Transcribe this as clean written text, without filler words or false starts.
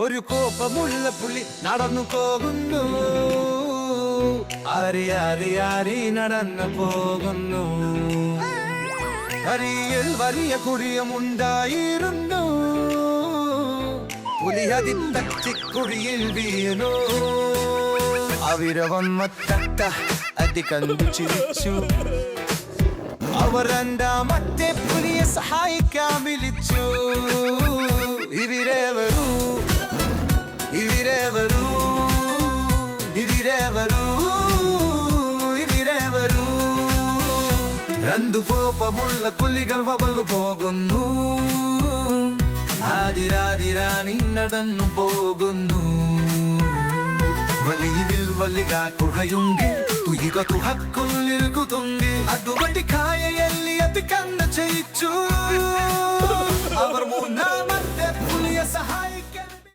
ഒരു കോപമുള്ള പുലി നടന്നു പോകുന്നു, അറിയാതെ നടന്നു പോകുന്നു. അരിയിൽ വലിയ കുഴിയുമുണ്ടായിരുന്നു, പുലി അതിൽ തച്ചിക്കുഴിയിൽ വീണു. അവിരവമ്മത്തട്ട അതി കണ്ടു ചിരിച്ചു. അവർ രണ്ടാമത്തെ പുലിയെ സഹായിക്കാൻ വിളിച്ചു. ഇവിരെവരൂ ഇവിരെവരൂ ഇവിരെവരൂ ഇവിരെവരൂ. രണ്ടു കോപമുള്ള പുലികൾ വവളു പോകുന്നു, ആതിരാതിരാണി നടന്നു പോകുന്നു. വലിയിൽ വലിയ കുഴയുങ്കിൽ തുയികു ഹക്കുള്ളിൽ കുതുങ്ങി, അതുകൊണ്ട് കായಯಲ್ಲಿ അതി കണ്ണ ജയിച്ചു. അവർ മൂന്നാമത്തെ പുലിയെ സഹായ